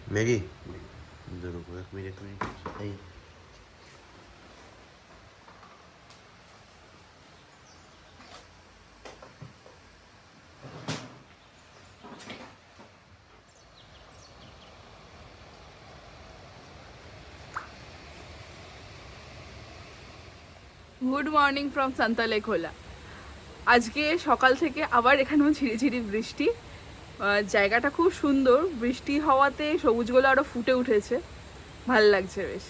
Maggi इधर रुको एक मिनट आई। গুড মর্নিং ফ্রম সান্তালে খোলা। আজকে সকাল থেকে আবার এখানেও ঝিরিঝিরি বৃষ্টি। জায়গাটা খুব সুন্দর, বৃষ্টি হওয়াতে সবুজগুলো আরও ফুটে উঠেছে, ভাল লাগছে বেশ।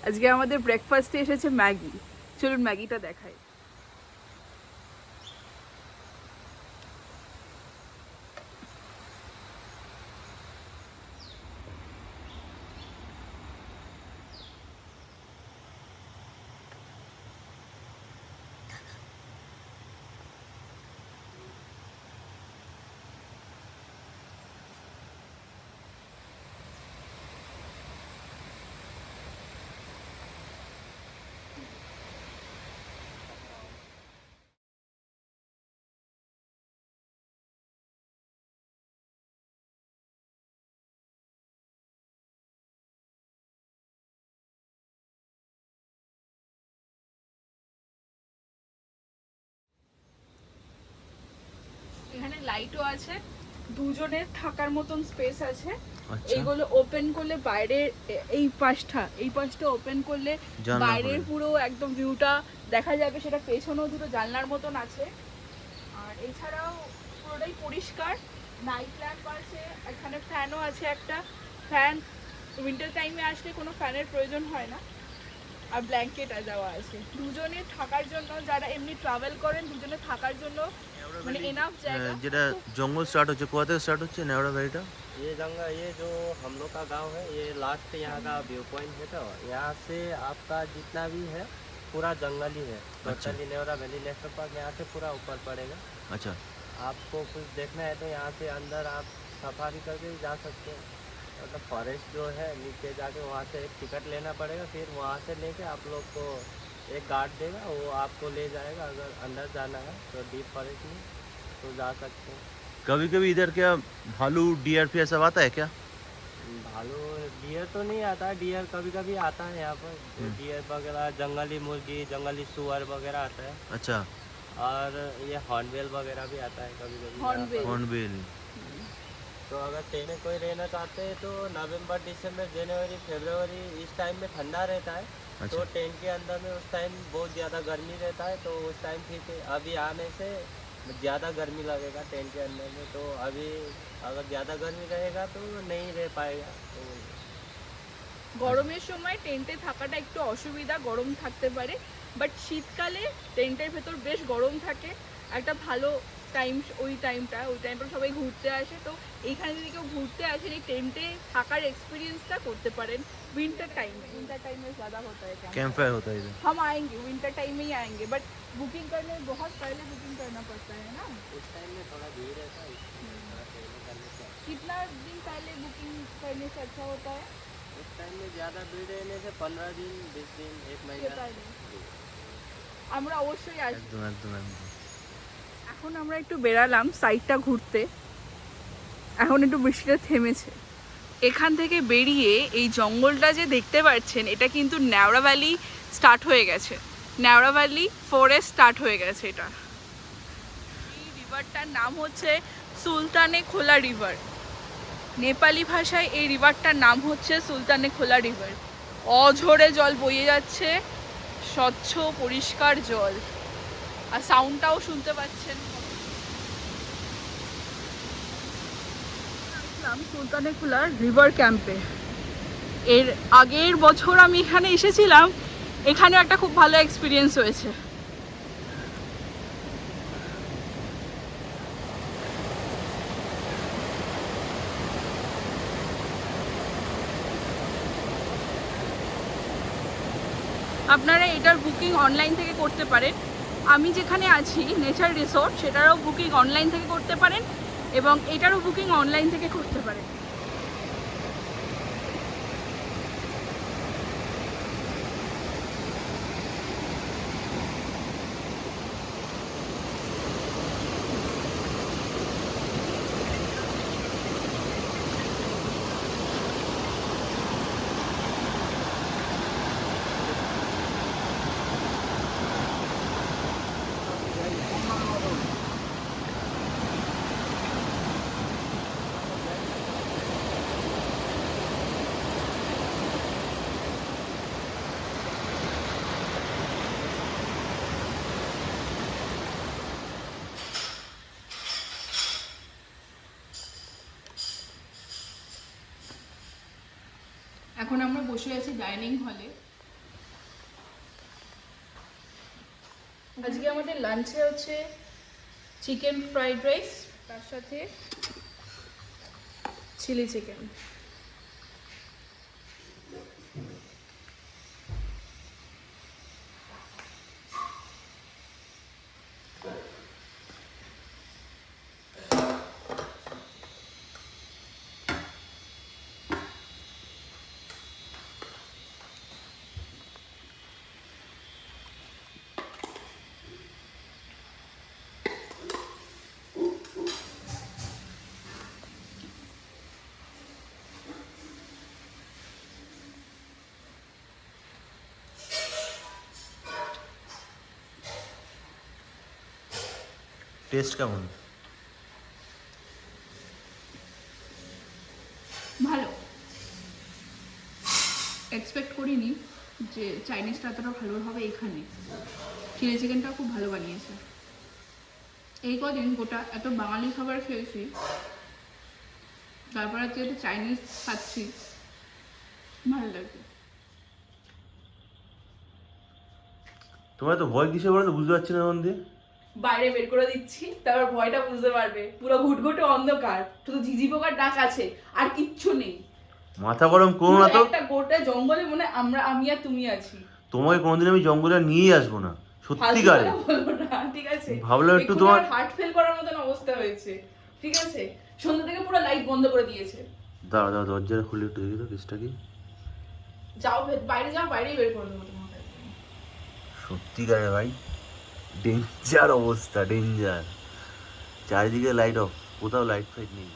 আজকে আমাদের ব্রেকফাস্টে এসেছে ম্যাগি। চলুন ম্যাগিটা দেখাই। এখানে লাইটও আছে, দুজনের থাকার মতন স্পেস আছে। এইগুলো ওপেন করলে বাইরে এই পাশটা ওপেন করলে বাইরের পুরো একদম ভিউটা দেখা যাবে। সেটা পেছনেও দুটো জানলার মতন আছে। আর এছাড়াও পুরোটাই পরিষ্কার। নাইট ল্যাম্প আছে, এখানে ফ্যানও আছে একটা। ফ্যান উইন্টার টাইমে আসলে কোনো ফ্যানের প্রয়োজন হয় না। আর ব্ল্যাঙ্কেট দেওয়া আছে দুজনে থাকার জন্য। যারা এমনি ট্রাভেল করেন দুজনে থাকার জন্য মানে এনাফ জায়গা। যেটা জঙ্গল স্টার্ট হচ্ছে, কোথা থেকে স্টার্ট হচ্ছে নেওড়া ভ্যালিটা? ये जंगल, ये जो हम लोग का गांव है, ये लास्ट यहाँ का व्यू पॉइंट है। तो यहाँ से आपका जितना भी है पूरा जंगल ही है। Totally Neora Valley National Park यहाँ से पूरा ऊपर पड़ेगा। अच्छा, आपको कुछ देखना है तो यहाँ से अंदर आप सफारी करके जा सकते हैं। मतलब फॉरेस्ट जो है नीचे जाके वहाँ से एक टिकट लेना पड़ेगा, फिर वहाँ से लेके आप लोग को एक गार्ड देगा, वो आपको ले जाएगा। अगर अंदर जाना है तो डीप फॉरेस्ट में तो जा सकते हैं। कभी कभी इधर क्या भालू डियर फिर सब आता है क्या? भालू डियर तो नहीं आता, डियर कभी कभी आता है यहाँ पर। डियर वगैरह, जंगली मुर्गी, जंगली सुअर वगैरह आता है। अच्छा, और ये हॉर्नबिल वगैरह भी आता है कभी कभी। हॉर्नबिल। तो अगर टेंट में कोई रहना चाहते हैं तो नवंबर, दिसंबर, जनवरी, फरवरी इस टाइम में ठंडा रहता है। अच्छा। तो टेंट के अंदर में उस टाइम बहुत ज़्यादा गर्मी रहता है, तो उस टाइम ठीक है। अभी आने से ज़्यादा गर्मी लगेगा टेंट के अंदर में, तो अभी अगर ज़्यादा गर्मी रहेगा तो नहीं रह पाएगा। तो গরমের সময় টেন্টে থাকাটা একটু অসুবিধা, গরম থাকতে পারে। বাট শীতকালে টেন্টের ভেতর বেশ গরম থাকে। একটা ভালো টাইম ওই টাইমটা সবাই ঘুরতে আসে। তো এইখানে যদি কেউ ঘুরতে আসেন এই টেন্টে থাকার এক্সপিরিয়েন্সটা করতে পারেন। विंटर टाइम में ज़्यादा होता है कैंप फायर होता है इधर। हम आएंगे विंटर टाइम में ही आएंगे, बट बुकिंग करने बहुत पहले बुकिंग करना पड़ता है ना। उस टाइम में थोड़ा भीड़ रहता है। कितना दिन पहले बुकिंग करने से अच्छा होता है? उस टाइम में ज़्यादा भीड़ रहने से 15 दिन, 20 दिन, 1 महीना। আমরা অবশ্যই আসবো। একদম একদম একদম। এখন আমরা একটু বেরালাম সাইডটা ঘুরতে। এখন একটু বৃষ্টিটা থেমেছে। এখান থেকে বেরিয়ে এই জঙ্গলটা যে দেখতে পাচ্ছেন, এটা কিন্তু নেওড়া ভ্যালি স্টার্ট হয়ে গেছে। নেওড়া ভ্যালি ফরেস্ট স্টার্ট হয়ে গেছে। এটা এই রিভারটার নাম হচ্ছে সুলতানে খোলা রিভার। নেপালি ভাষায় এই রিভারটার নাম হচ্ছে সুলতানে খোলা রিভার। অঝরে জল বয়ে যাচ্ছে, স্বচ্ছ পরিষ্কার জল। আর সাউন্ডটাও শুনতে পাচ্ছেন। সুলতানে খোলা রিভার ক্যাম্পে এর আগের বছর আমি এখানে এসেছিলাম। এখানেও একটা খুব ভালো এক্সপিরিয়েন্স হয়েছে। আপনারা এটার বুকিং অনলাইন থেকে করতে পারেন। আমি যেখানে আছি নেচার রিসোর্ট, সেটারও বুকিং অনলাইন থেকে করতে পারেন এবং এটারও বুকিং অনলাইন থেকে করতে পারেন। এখন আমরা বসে আছি ডাইনিং হলে। আজকে আমাদের লাঞ্চে হচ্ছে চিকেন ফ্রাইড রাইস, তার সাথে চিলি চিকেন। টেস্ট কেমন? ভালো। এক্সপেক্ট করিনি যে চাইনিজটা এতটা ভালো হবে। এখানে চিলি চিকেনটা খুব ভালো বানিয়েছে। এই কদিন গোটা এত বাঙালি খাবার খেয়েছি, তারপর আজকে একটু চাইনিজ খাচ্ছি, ভালো লাগছে। তোমার তো ভয় কিসে বলো তো, বুঝতে পারছি না মন দিয়ে। বাইরে বের করে দিচ্ছি, তারপর ভয়টা বুঝতে পারবে। পুরো ঘুটঘুটে অন্ধকার, শুধু ঝিঝি পোকার ডাক আছে, আর কিচ্ছু নেই। মাথা গরম করো না তো। একটা গোটা জঙ্গলে মনে আমি আর তুমি আছি। তোমাকে কোনোদিন আমি জঙ্গলে নিয়েই আসবো না, সত্যিকারে বলবো না, ঠিক আছে? ভাবলাম একটু তোমার হার্ট ফেল করার মতন অবস্থা হয়েছে, ঠিক আছে? সন্ধ্যা থেকে পুরো লাইট বন্ধ করে দিয়েছে। দাঁড়া দাঁড়া, দরজাটা খুলে একটু দেখি তো কেসটা কি। যাও বাইরে যাও, বাইরেই বের করে দেবো তোমাকে। সত্যিকারে ভাই ডেঞ্জার অবস্থা, ডেঞ্জার। চারিদিকে লাইট অফ, কোথাও লাইট ফাইট নেই।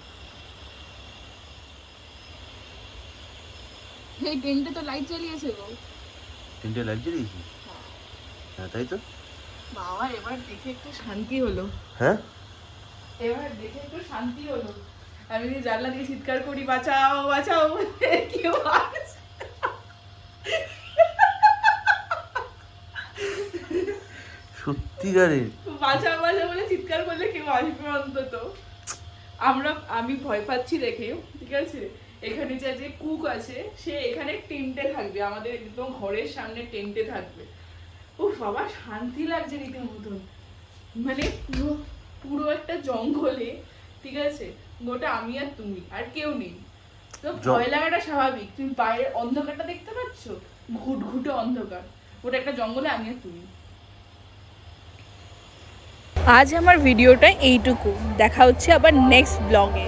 এই টেন্টে তো লাইট জ্বালিয়েছে গো। তিনটে লাইট জ্বালিয়েছি? হ্যাঁ তাই তো। বাবা, এবার দেখে একটু শান্তি হলো। হ্যাঁ এবার দেখে একটু শান্তি হলো। আমি যে জানলা দিয়ে চিৎকার করি, বাঁচাও বাঁচাও, কেউ আসছে। সত্যিকারে বাঁচাও বাঁচাও বলে চিৎকার করলে কেউ আসবে অন্তত। আমি ভয় পাচ্ছি দেখে, ঠিক আছে? এখানে যে কুক আছে, সে এখানে টেন্টে থাকবে, আমাদের একদম ঘরের সামনে টেন্টে থাকবে। উফ বাবা, শান্তি লাগছে রীতিমতন। মানে পুরো পুরো একটা জঙ্গলে, ঠিক আছে? গোটা আমি আর তুমি, আর কেউ নেই। তো ভয় লাগাটা স্বাভাবিক। তুমি বাইরের অন্ধকারটা দেখতে পাচ্ছ, ঘুটঘুটে অন্ধকার। ওটা একটা জঙ্গলে আমি আর তুমি। আজ আমার ভিডিওটা এইটুকু। দেখা হচ্ছে আবার নেক্সট ব্লগে।